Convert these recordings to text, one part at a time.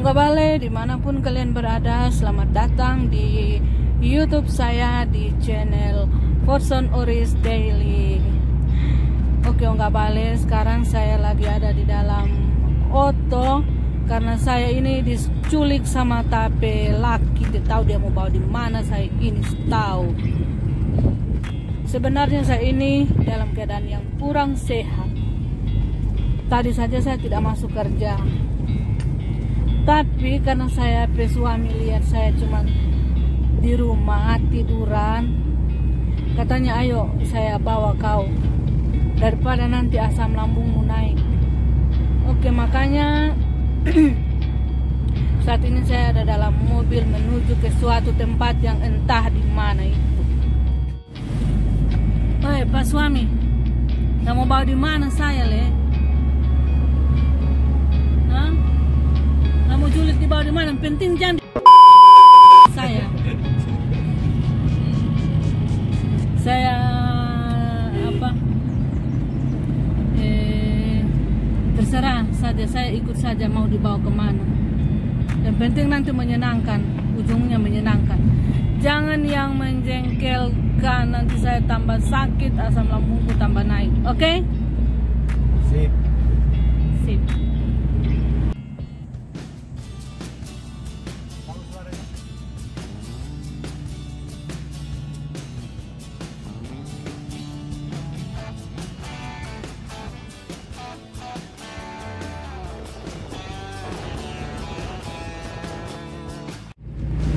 Unggah bale dimanapun kalian berada, selamat datang di YouTube saya di channel Forson Oris Daily. Oke, unggah bale, sekarang saya lagi ada di dalam oto karena saya ini diculik sama tape laki. Dia tahu dia mau bawa di mana, saya ini tahu. Sebenarnya saya ini dalam keadaan yang kurang sehat. Tadi saja saya tidak masuk kerja. Tapi karena saya suami lihat saya cuma di rumah tiduran, katanya ayo saya bawa kau daripada nanti asam lambungmu naik. Oke, makanya saat ini saya ada dalam mobil menuju ke suatu tempat yang entah di mana itu. Hei Pak suami, kamu mau bawa di mana saya le? Hah? Kamu julid di bawah di mana? Penting jangan saya apa? Terserah saja, saya ikut saja mau dibawa kemana. Yang penting nanti menyenangkan, ujungnya menyenangkan. Jangan yang menjengkelkan, nanti saya tambah sakit, asam lambungku tambah naik. Oke? Sip. Sip.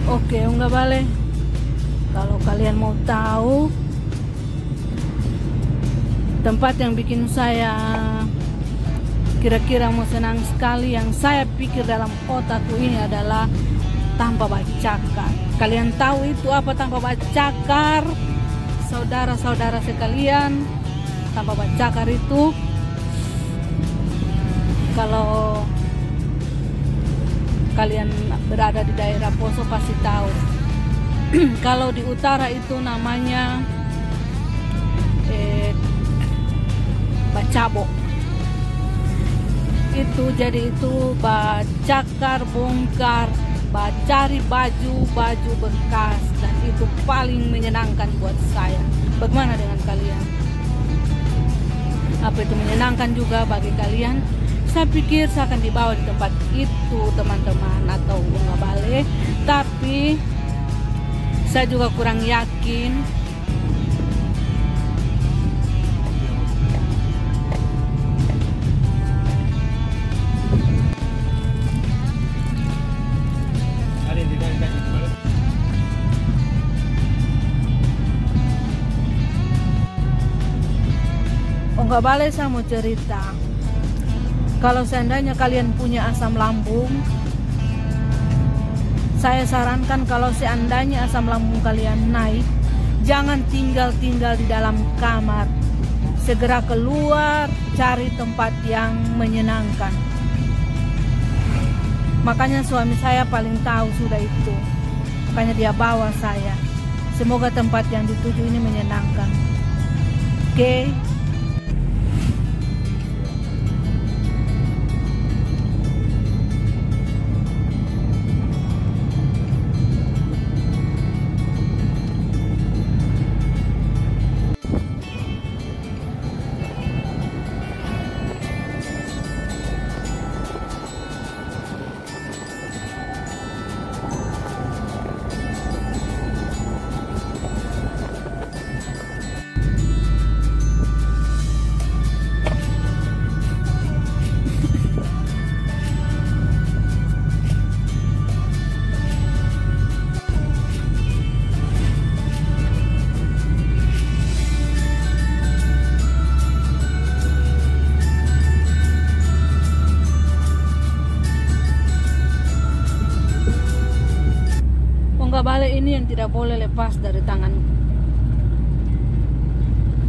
Oke, unggah bale. Kalau kalian mau tahu tempat yang bikin saya kira-kira mau senang sekali, yang saya pikir dalam otakku ini adalah tanpa bacakar. Kalian tahu itu apa tanpa bacakar? Saudara-saudara sekalian, tanpa bacakar itu kalau kalian berada di daerah Poso pasti tahu. Kalau di utara itu namanya bacabo. Itu jadi itu bacakar bongkar, cari baju bekas, dan itu paling menyenangkan buat saya. Bagaimana dengan kalian? Apa itu menyenangkan juga bagi kalian? Saya pikir saya akan dibawa di tempat itu teman-teman, atau unggah bale, tapi saya juga kurang yakin. Unggah bale, saya mau cerita. Kalau seandainya kalian punya asam lambung, saya sarankan kalau seandainya asam lambung kalian naik, jangan tinggal-tinggal di dalam kamar. Segera keluar, cari tempat yang menyenangkan. Makanya suami saya paling tahu sudah itu. Makanya dia bawa saya. Semoga tempat yang dituju ini menyenangkan. Oke? Bale ini yang tidak boleh lepas dari tangan.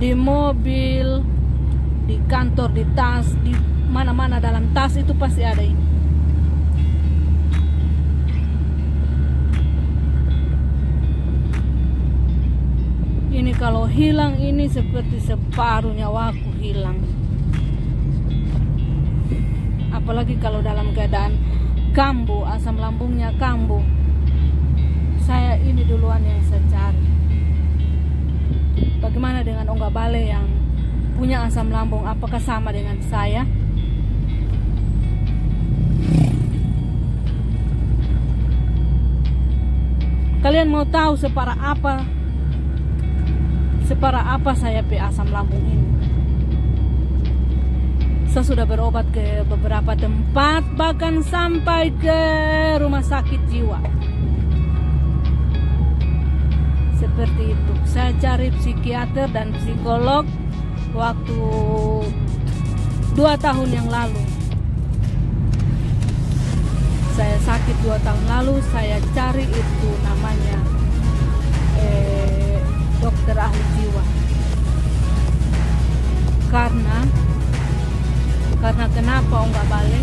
Di mobil, di kantor, di tas, di mana-mana dalam tas itu pasti ada ini. Ini kalau hilang ini seperti separuh nyawaku hilang. Apalagi kalau dalam keadaan kambuh, asam lambungnya kambuh. Saya ini duluan yang saya cari. Bagaimana dengan Ongga Bale yang punya asam lambung? Apakah sama dengan saya? Kalian mau tahu separah apa saya pe asam lambung ini? Saya sudah berobat ke beberapa tempat, bahkan sampai ke rumah sakit jiwa. Seperti itu. Saya cari psikiater dan psikolog waktu 2 tahun yang lalu. Saya sakit 2 tahun lalu, saya cari itu namanya dokter ahli jiwa. Karena kenapa Ongga Bale?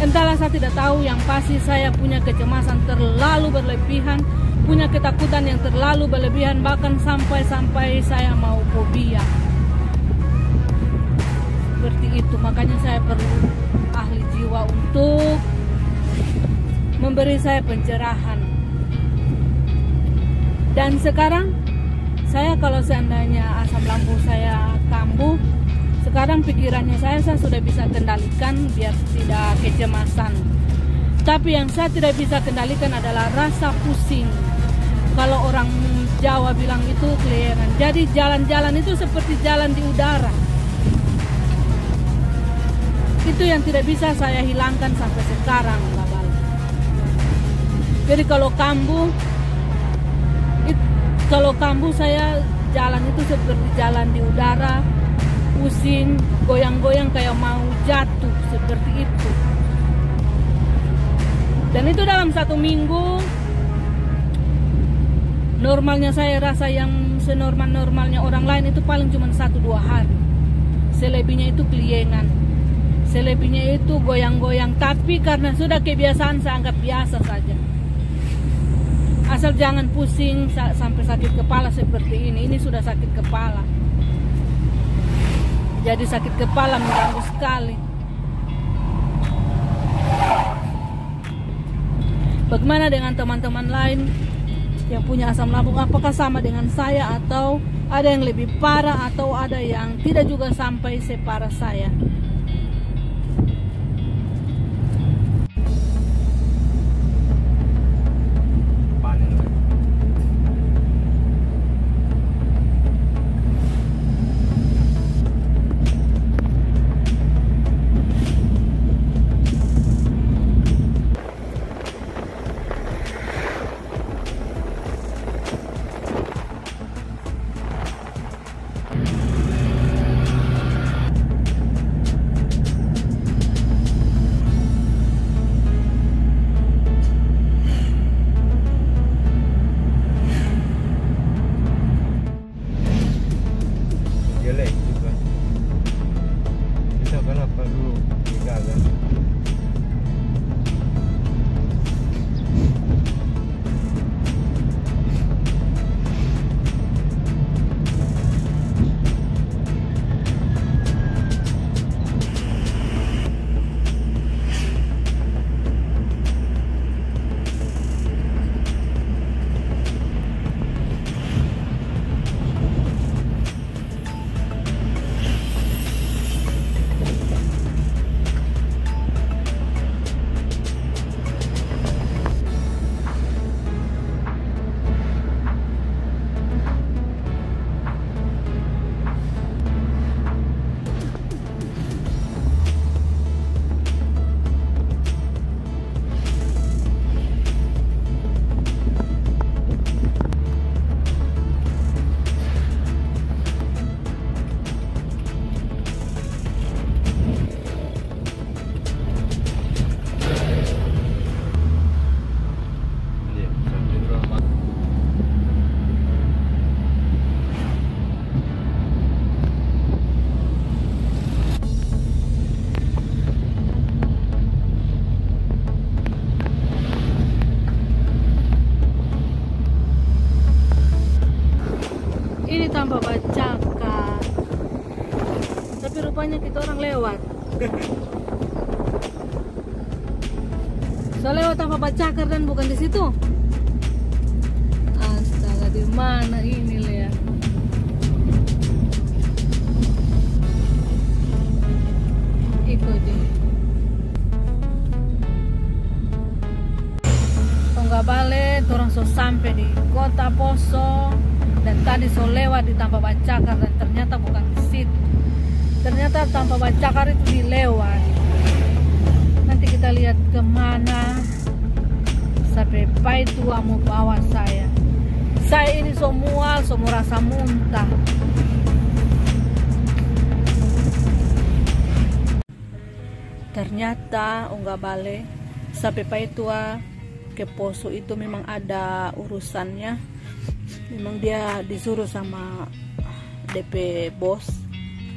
Entahlah, saya tidak tahu. Yang pasti saya punya kecemasan terlalu berlebihan, punya ketakutan yang terlalu berlebihan, bahkan sampai saya mau fobia. Seperti itu, makanya saya perlu ahli jiwa untuk memberi saya pencerahan. Dan sekarang saya, kalau seandainya asam lambung saya kambuh, sekarang pikirannya saya sudah bisa kendalikan biar tidak kecemasan. Tapi yang saya tidak bisa kendalikan adalah rasa pusing. Kalau orang Jawa bilang itu keliengan. Jadi jalan-jalan itu seperti jalan di udara. Itu yang tidak bisa saya hilangkan sampai sekarang, Ongga Bale. Jadi kalau kambuh saya jalan itu seperti jalan di udara, pusing, goyang-goyang kayak mau jatuh, seperti itu. Dan itu dalam 1 minggu. Normalnya saya rasa yang senormal-normalnya orang lain itu paling cuma 1-2 hari. Selebihnya itu keliengan, selebihnya itu goyang-goyang. Tapi karena sudah kebiasaan, saya anggap biasa saja. Asal jangan pusing sampai sakit kepala seperti ini. Ini sudah sakit kepala. Jadi sakit kepala mengganggu sekali. Bagaimana dengan teman-teman lain yang punya asam lambung? Apakah sama dengan saya, atau ada yang lebih parah, atau ada yang tidak juga sampai separah saya? Ini tambah bacakan. Tapi rupanya kita orang lewat. So lewat apa Bacakar dan bukan di situ. Astaga, di mana ini Lea? Ikut deh. Nggak balik, orang so sampai di Kota Poso dan tadi so lewat di Tampa Bacakar dan ternyata bukan di situ. Ternyata Tampa Bacakar itu dilewat. Nanti kita lihat kemana sampai Paitua mau bawa saya. Saya ini so mual, so merasa muntah. Ternyata nggak balik sampai Paitua ke Poso itu memang ada urusannya. Memang dia disuruh sama DP bos,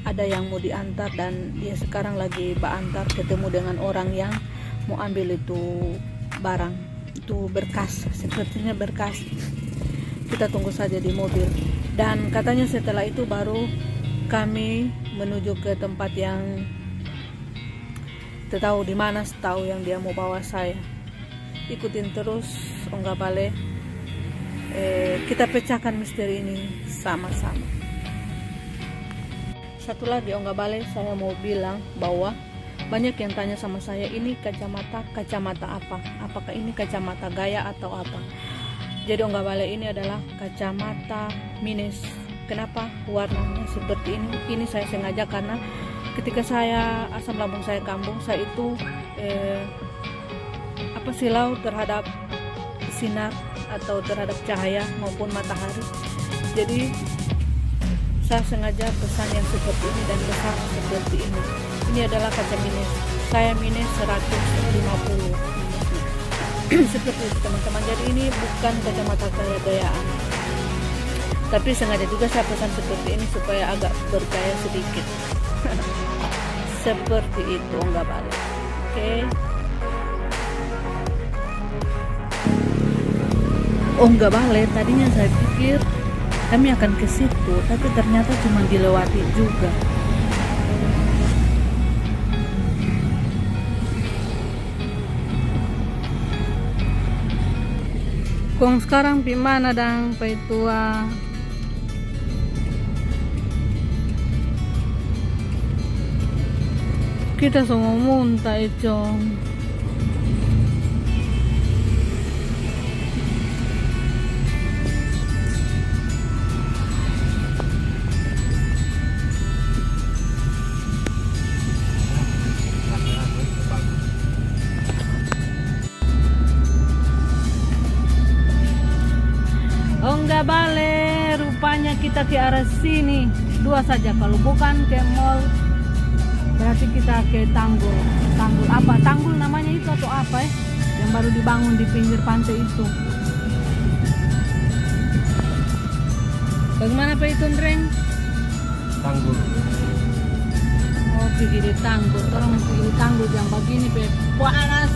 ada yang mau diantar dan dia sekarang lagi antar ketemu dengan orang yang mau ambil itu barang, itu berkas, sepertinya berkas. Kita tunggu saja di mobil dan katanya setelah itu baru kami menuju ke tempat yang tahu di mana, tahu yang dia mau bawa saya. Ikutin terus nggak balik. Kita pecahkan misteri ini sama-sama. Satu lagi nggak balik, saya mau bilang bahwa banyak yang tanya sama saya, ini kacamata apa? Apakah ini kacamata gaya atau apa? Jadi nggak balik, ini adalah kacamata minus. Kenapa warnanya seperti ini? Ini saya sengaja karena ketika saya asam lambung saya kambuh, saya itu silau terhadap sinar atau terhadap cahaya maupun matahari. Jadi saya sengaja pesan yang seperti ini dan besar seperti ini. Ini adalah kaca minus. Saya minus 150 seperti itu teman-teman. Jadi ini bukan kacamata gaya-gayaan, tapi sengaja juga saya pesan seperti ini supaya agak bergaya sedikit. Seperti itu nggak balik. Oke. Nggak balik, tadinya saya pikir kami akan ke situ, tapi ternyata cuma dilewati juga. Kong sekarang gimana dang Paitua? Kita semua muntah Econg. Nggak balik, rupanya kita ke arah sini. Dua saja, kalau bukan ke mall berarti kita ke Tanggul. Tanggul apa? Tanggul namanya itu atau apa ya? Yang baru dibangun di pinggir pantai itu. Bagaimana Pak itu, Reng? Tanggul. Oh, pergi di Tanggul. Tolong pergi di Tanggul yang begini, Pak. Panas.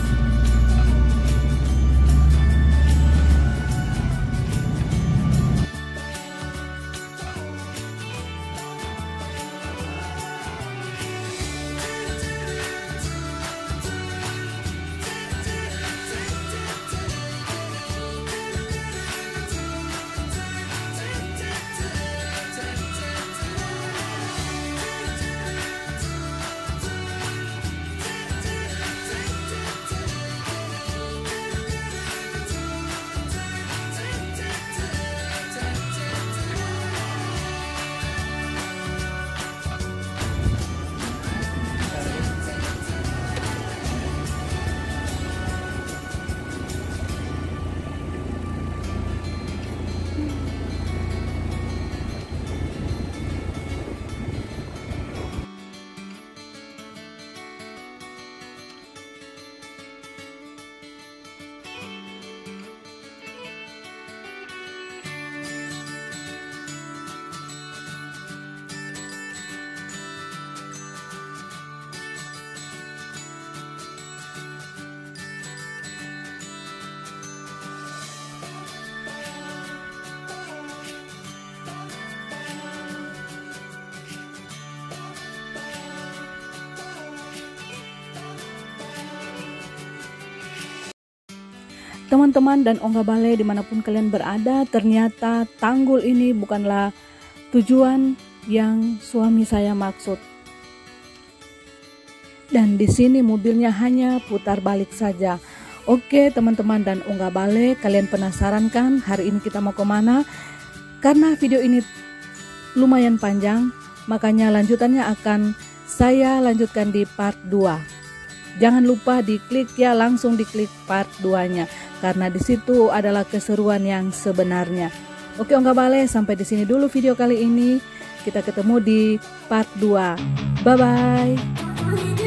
Teman-teman dan Ongga Bale dimanapun kalian berada, ternyata tanggul ini bukanlah tujuan yang suami saya maksud. Dan di sini mobilnya hanya putar balik saja. Oke teman-teman dan Ongga Bale, kalian penasaran kan hari ini kita mau kemana? Karena video ini lumayan panjang, makanya lanjutannya akan saya lanjutkan di part 2. Jangan lupa diklik ya, langsung diklik part 2-nya karena di situ adalah keseruan yang sebenarnya. Oke Ongga Bale, sampai di sini dulu video kali ini. Kita ketemu di part 2. Bye bye.